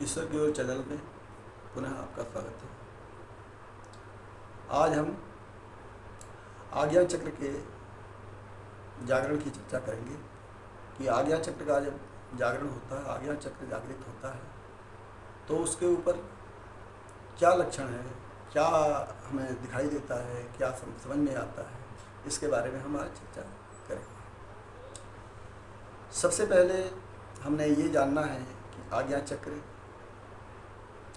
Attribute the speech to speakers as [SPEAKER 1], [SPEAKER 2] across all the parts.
[SPEAKER 1] ईश्वर की ओर चैनल में पुनः आपका स्वागत है। आज हम आज्ञा चक्र के जागरण की चर्चा करेंगे कि आज्ञा चक्र का जब जागरण होता है, आज्ञा चक्र जागृत होता है, तो उसके ऊपर क्या लक्षण है, क्या हमें दिखाई देता है, क्या समझ में आता है, इसके बारे में हम आज चर्चा करेंगे। सबसे पहले हमने ये जानना है कि आज्ञा चक्र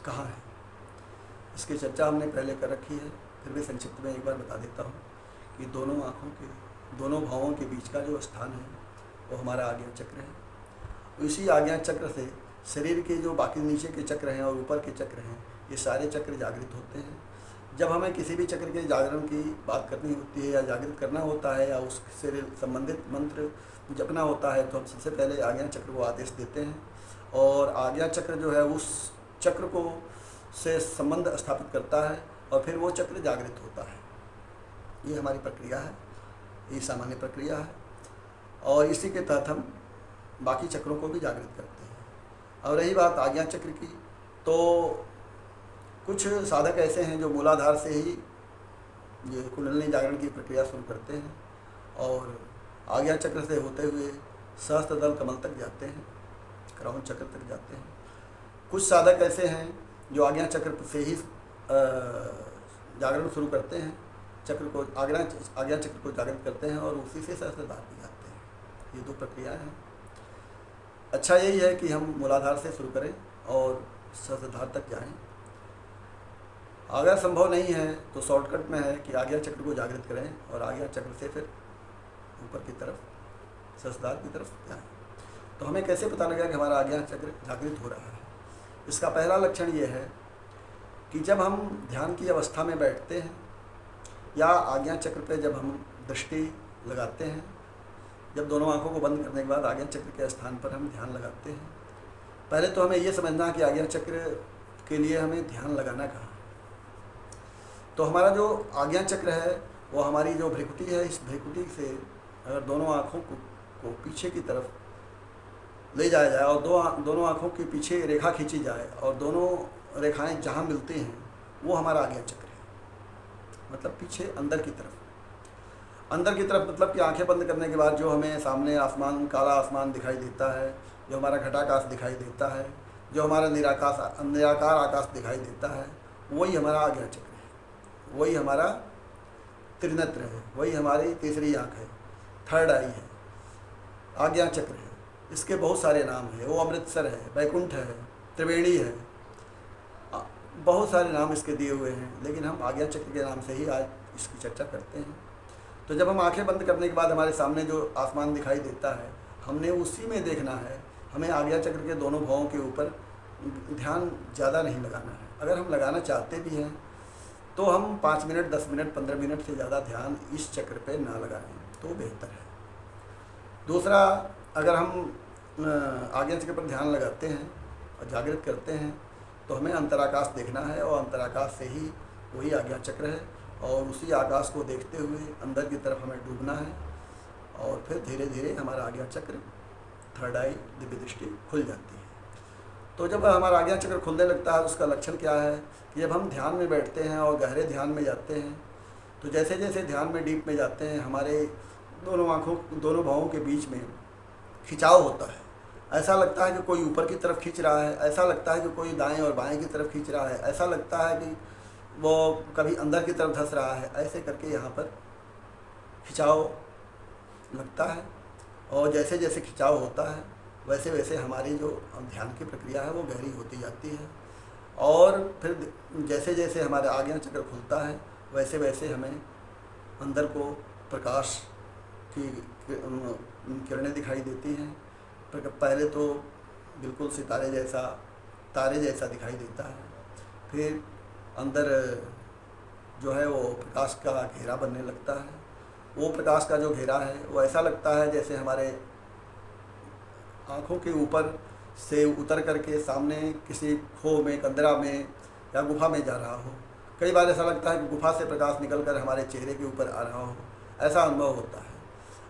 [SPEAKER 1] कहाँ है। इसकी चर्चा हमने पहले कर रखी है, फिर भी संक्षिप्त में एक बार बता देता हूँ कि दोनों आँखों के, दोनों भावों के बीच का जो स्थान है वो हमारा आज्ञा चक्र है। इसी आज्ञा चक्र से शरीर के जो बाकी नीचे के चक्र हैं और ऊपर के चक्र हैं, ये सारे चक्र जागृत होते हैं। जब हमें किसी भी चक्र के जागरण की बात करनी होती है या जागृत करना होता है या उससे संबंधित मंत्र जपना होता है, तो हम सबसे पहले आज्ञा चक्र को आदेश देते हैं और आज्ञा चक्र जो है उस चक्र को से संबंध स्थापित करता है और फिर वो चक्र जागृत होता है। ये हमारी प्रक्रिया है, ये सामान्य प्रक्रिया है और इसी के तहत हम बाकी चक्रों को भी जागृत करते हैं। और रही बात आज्ञा चक्र की, तो कुछ साधक ऐसे हैं जो मूलाधार से ही ये कुंडलिनी जागरण की प्रक्रिया शुरू करते हैं और आज्ञा चक्र से होते हुए सहस्त्रदल कमल तक जाते हैं, क्राउन चक्र तक जाते हैं। कुछ साधक ऐसे हैं जो आज्ञा चक्र से ही जागरण शुरू करते हैं, चक्र को आज्ञा चक्र को जागृत करते हैं और उसी से सहस्त्रधार भी जाते हैं। ये दो प्रक्रियाएं हैं। अच्छा यही है कि हम मूलाधार से शुरू करें और सहस्त्रधार तक जाएं। अगर संभव नहीं है तो शॉर्टकट में है कि आज्ञा चक्र को जागृत करें और आज्ञा चक्र से फिर ऊपर की तरफ सहस्त्रधार की तरफ जाएं। तो हमें कैसे पता लगेगा कि हमारा आज्ञा चक्र जागृत हो रहा है? इसका पहला लक्षण ये है कि जब हम ध्यान की अवस्था में बैठते हैं या आज्ञा चक्र पे जब हम दृष्टि लगाते हैं, जब दोनों आंखों को बंद करने के बाद आज्ञा चक्र के स्थान पर हम ध्यान लगाते हैं, पहले तो हमें ये समझना कि आज्ञा चक्र के लिए हमें ध्यान लगाना कहाँ। तो हमारा जो आज्ञा चक्र है वो हमारी जो भ्रिकुटी है, इस भ्रिकुटी से अगर दोनों आँखों को पीछे की तरफ ले जाया जाए और दोनों आँखों के पीछे रेखा खींची जाए और दोनों रेखाएं जहाँ मिलती हैं वो हमारा आज्ञा चक्र है। मतलब पीछे अंदर की तरफ मतलब कि आंखें बंद करने के बाद जो हमें सामने आसमान, काला आसमान दिखाई देता है, जो हमारा घटाकाश दिखाई देता है, जो हमारा निराकार आकाश दिखाई देता है, वही हमारा आज्ञा चक्र है, वही हमारा त्रिनेत्र है, वही हमारी तीसरी आँख है, थर्ड आई है, आज्ञा चक्र है। इसके बहुत सारे नाम हैं, वो अमृतसर है, वैकुंठ है, त्रिवेणी है, बहुत सारे नाम इसके दिए हुए हैं, लेकिन हम आज्ञा चक्र के नाम से ही आज इसकी चर्चा करते हैं। तो जब हम आंखें बंद करने के बाद हमारे सामने जो आसमान दिखाई देता है, हमने उसी में देखना है। हमें आज्ञा चक्र के दोनों भावों के ऊपर ध्यान ज़्यादा नहीं लगाना है। अगर हम लगाना चाहते भी हैं तो हम 5 मिनट, 10 मिनट, 15 मिनट से ज़्यादा ध्यान इस चक्र पे ना लगाएं तो बेहतर है। दूसरा, अगर हम आज्ञा चक्र पर ध्यान लगाते हैं और जागृत करते हैं तो हमें अंतराकाश देखना है और अंतराकाश से ही वही आज्ञा चक्र है और उसी आकाश को देखते हुए अंदर की तरफ हमें डूबना है और फिर धीरे धीरे हमारा आज्ञा चक्र, थर्ड आई, दिव्य दृष्टि खुल जाती है। तो जब हमारा आज्ञा चक्र खुलने लगता है उसका लक्षण क्या है कि जब हम ध्यान में बैठते हैं और गहरे ध्यान में जाते हैं तो जैसे जैसे ध्यान में डीप में जाते हैं हमारे दोनों भावों के बीच में खिंचाव होता है। ऐसा लगता है कि कोई ऊपर की तरफ खींच रहा है, ऐसा लगता है कि कोई दाएं और बाएं की तरफ खींच रहा है, ऐसा लगता है कि वो कभी अंदर की तरफ धंस रहा है। ऐसे करके यहाँ पर खिंचाव लगता है और जैसे जैसे खिंचाव होता है वैसे वैसे हमारी जो ध्यान की प्रक्रिया है वो गहरी होती जाती है और फिर जैसे जैसे हमारा आज्ञा चक्र खुलता है वैसे वैसे हमें अंदर को प्रकाश की किरणें दिखाई देती हैं। पहले तो बिल्कुल तारे जैसा दिखाई देता है, फिर अंदर जो है वो प्रकाश का घेरा बनने लगता है। वो प्रकाश का जो घेरा है वो ऐसा लगता है जैसे हमारे आँखों के ऊपर से उतर करके सामने किसी खो में, कंदरा में या गुफा में जा रहा हो। कई बार ऐसा लगता है कि गुफा से प्रकाश निकलकर हमारे चेहरे के ऊपर आ रहा हो, ऐसा अनुभव होता है।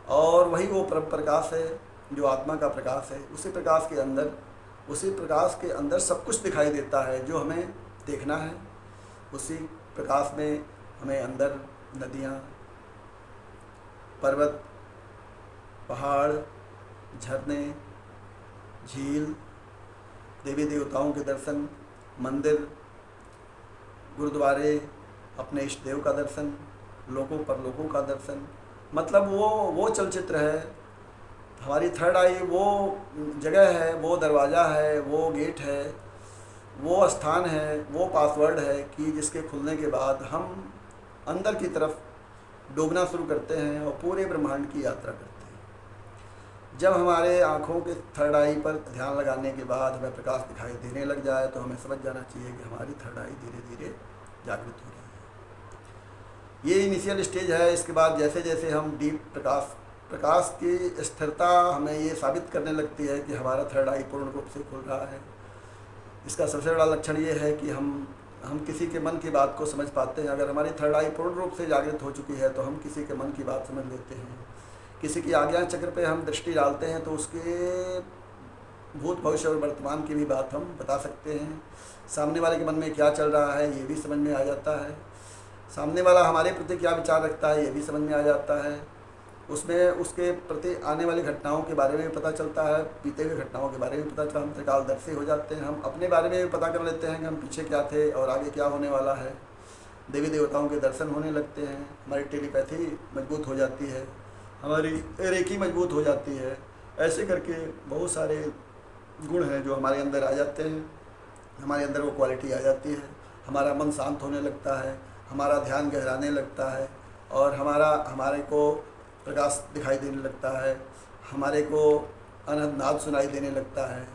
[SPEAKER 1] और वही वो परम प्रकाश है जो आत्मा का प्रकाश है। उसी प्रकाश के अंदर उसी प्रकाश के अंदर सब कुछ दिखाई देता है जो हमें देखना है। उसी प्रकाश में हमें अंदर नदियाँ, पर्वत, पहाड़, झरने, झील, देवी देवताओं के दर्शन, मंदिर, गुरुद्वारे, अपने इष्ट देव का दर्शन, लोगों पर लोगों का दर्शन, मतलब वो चलचित्र है। हमारी थर्ड आई वो जगह है, वो दरवाज़ा है, वो गेट है, वो स्थान है, वो पासवर्ड है कि जिसके खुलने के बाद हम अंदर की तरफ डूबना शुरू करते हैं और पूरे ब्रह्मांड की यात्रा करते हैं। जब हमारे आँखों के थर्ड आई पर ध्यान लगाने के बाद हमें प्रकाश दिखाई देने लग जाए तो हमें समझ जाना चाहिए कि हमारी थर्ड आई धीरे धीरे जागृत हो रही है। ये इनिशियल स्टेज है। इसके बाद जैसे जैसे हम डीप प्रकाश की स्थिरता हमें ये साबित करने लगती है कि हमारा थर्ड आई पूर्ण रूप से खुल रहा है। इसका सबसे बड़ा लक्षण ये है कि हम किसी के मन की बात को समझ पाते हैं। अगर हमारी थर्ड आई पूर्ण रूप से जागृत हो चुकी है तो हम किसी के मन की बात समझ लेते हैं। किसी की आज्ञा चक्र पे हम दृष्टि डालते हैं तो उसके भूत, भविष्य और वर्तमान की भी बात हम बता सकते हैं। सामने वाले के मन में क्या चल रहा है ये भी समझ में आ जाता है। सामने वाला हमारे प्रति क्या विचार रखता है ये भी समझ में आ जाता है। उसमें उसके प्रति आने वाली घटनाओं के बारे में भी पता चलता है, बीते हुए घटनाओं के बारे में पता चलता है। हम त्रिकालदर्शी हो जाते हैं। हम अपने बारे में भी पता कर लेते हैं कि हम पीछे क्या थे और आगे क्या होने वाला है। देवी देवताओं के दर्शन होने लगते हैं। हमारी टेलीपैथी मजबूत हो जाती है, हमारी रेकी मजबूत हो जाती है। ऐसे करके बहुत सारे गुण हैं जो हमारे अंदर आ जाते हैं। हमारे अंदर वो क्वालिटी आ जाती है। हमारा मन शांत होने लगता है, हमारा ध्यान गहराने लगता है और हमारे को प्रकाश दिखाई देने लगता है, हमारे को अनहद नाद सुनाई देने लगता है,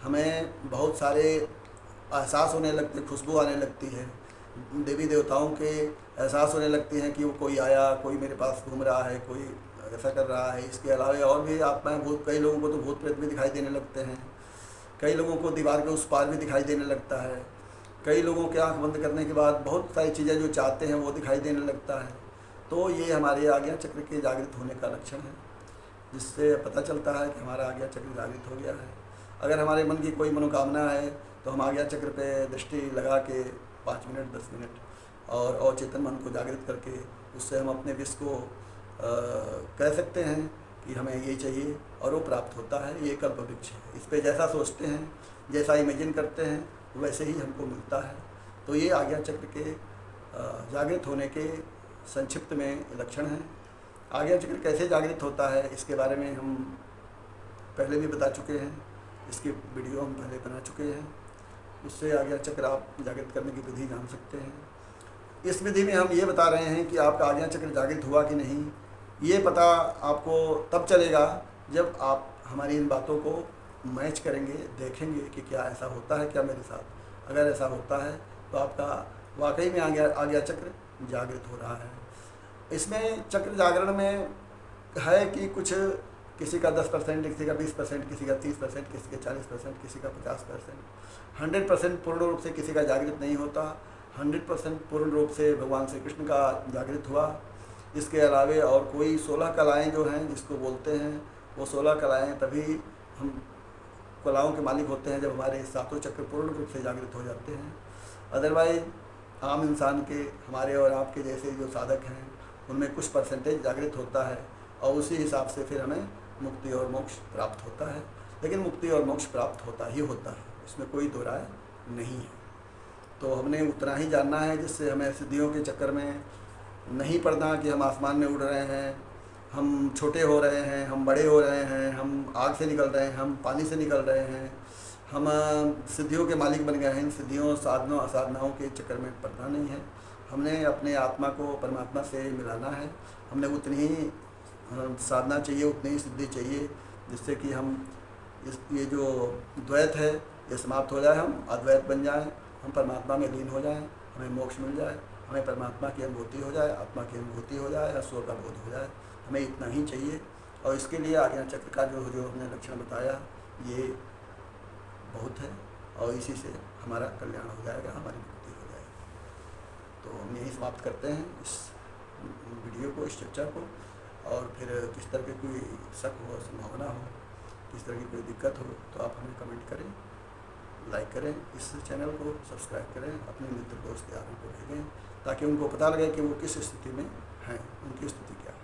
[SPEAKER 1] हमें बहुत सारे एहसास होने लगते, खुशबू आने लगती है, देवी देवताओं के एहसास होने लगती हैं कि वो कोई आया, कोई मेरे पास घूम रहा है, कोई ऐसा कर रहा है। इसके अलावा और भी आत्माएं, कई लोगों को तो भूत प्रेत भी दिखाई देने लगते हैं। कई लोगों को दीवार के उस पार भी दिखाई देने लगता है। कई लोगों के आँख बंद करने के बाद बहुत सारी चीज़ें जो चाहते हैं वो दिखाई देने लगता है। तो ये हमारे आज्ञा चक्र के जागृत होने का लक्षण है, जिससे पता चलता है कि हमारा आज्ञा चक्र जागृत हो गया है। अगर हमारे मन की कोई मनोकामना है तो हम आज्ञा चक्र पे दृष्टि लगा के 5 मिनट 10 मिनट और अवचेतन मन को जागृत करके उससे हम अपने विश को कह सकते हैं कि हमें ये चाहिए और वो प्राप्त होता है। ये कल्प वृक्ष है। इस पर जैसा सोचते हैं, जैसा इमेजिन करते हैं वैसे ही हमको मिलता है। तो ये आज्ञा चक्र के जागृत होने के संक्षिप्त में लक्षण हैं। आज्ञा चक्र कैसे जागृत होता है इसके बारे में हम पहले भी बता चुके हैं। इसकी वीडियो हम पहले बना चुके हैं। उससे आज्ञा चक्र आप जागृत करने की विधि जान सकते हैं। इस विधि में हम ये बता रहे हैं कि आपका आज्ञा चक्र जागृत हुआ कि नहीं, ये पता आपको तब चलेगा जब आप हमारी इन बातों को मैच करेंगे, देखेंगे कि क्या ऐसा होता है क्या मेरे साथ। अगर ऐसा होता है तो आपका वाकई में आज्ञा चक्र जागृत हो रहा है। इसमें चक्र जागरण में है कि कुछ किसी का 10%, किसी का 20%, किसी का 30%, किसी का 40%, किसी का 50%। 100% पूर्ण रूप से किसी का जागृत नहीं होता। 100% पूर्ण रूप से भगवान श्री कृष्ण का जागृत हुआ। इसके अलावे और कोई 16 कलाएँ जो हैं जिसको बोलते हैं, वो 16 कलाएँ तभी हम कलाओं के मालिक होते हैं जब हमारे सातों चक्र पूर्ण रूप से जागृत हो जाते हैं। अदरवाइज आम इंसान के, हमारे और आपके जैसे जो साधक हैं उनमें कुछ परसेंटेज जागृत होता है और उसी हिसाब से फिर हमें मुक्ति और मोक्ष प्राप्त होता है। लेकिन मुक्ति और मोक्ष प्राप्त होता ही होता है, इसमें कोई दो राय नहीं है। तो हमने उतना ही जानना है जिससे हमें सिद्धियों के चक्कर में नहीं पड़ना कि हम आसमान में उड़ रहे हैं, हम छोटे हो रहे हैं, हम बड़े हो रहे हैं, हम आग से निकल रहे हैं, हम पानी से निकल रहे हैं, हम सिद्धियों के मालिक बन गए हैं। सिद्धियों, साधनों, असाधनाओं के चक्कर में पड़ना नहीं है। हमने अपने आत्मा को परमात्मा से मिलाना है। हमने उतनी ही साधना चाहिए, उतनी ही सिद्धि चाहिए जिससे कि हम ये जो द्वैत है ये समाप्त हो जाए, हम अद्वैत बन जाएं, हम परमात्मा में लीन हो जाएं, हमें मोक्ष मिल जाए, हमें परमात्मा की अनुभूति हो जाए, आत्मा की अनुभूति हो जाए, ईश्वर का बोध हो जाए। हमें इतना ही चाहिए और इसके लिए आज्ञा चक्र का जो हमने लक्षण बताया ये बहुत है और इसी से हमारा कल्याण हो जाएगा, हमारी मुक्ति हो जाएगी। तो हम यही समाप्त करते हैं इस वीडियो को, इस चर्चा को। और फिर किस तरह की कोई शक हो, संभावना हो, किस तरह की कोई दिक्कत हो तो आप हमें कमेंट करें। लाइक करें, इस चैनल को सब्सक्राइब करें, अपने मित्र दोस्त यारों को भेजें ताकि उनको पता लगे कि वो किस स्थिति में हैं, उनकी स्थिति क्या है।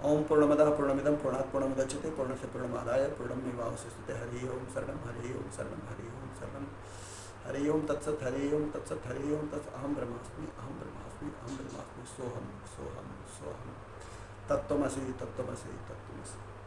[SPEAKER 1] ओम पूर्णमदः पूर्णमिदं पूर्णात् पूर्णमुदच्यते पूर्णस्य पूर्णमादाय पूर्णमेवावशिष्यते। हरि ओम शरणं, हरि ओम शरणं, हरि ओम शरणं, हरि ओम तत्सत्, हरि ओम तत्सत्, हरि ओम तत्सत्। अहं ब्रह्मास्मि, अहं ब्रह्मास्मि, अहं ब्रह्मास्मि, सोहम सोहम सोहम। तत्त्वमसि तत्त्वमसि तत्त्वमसि।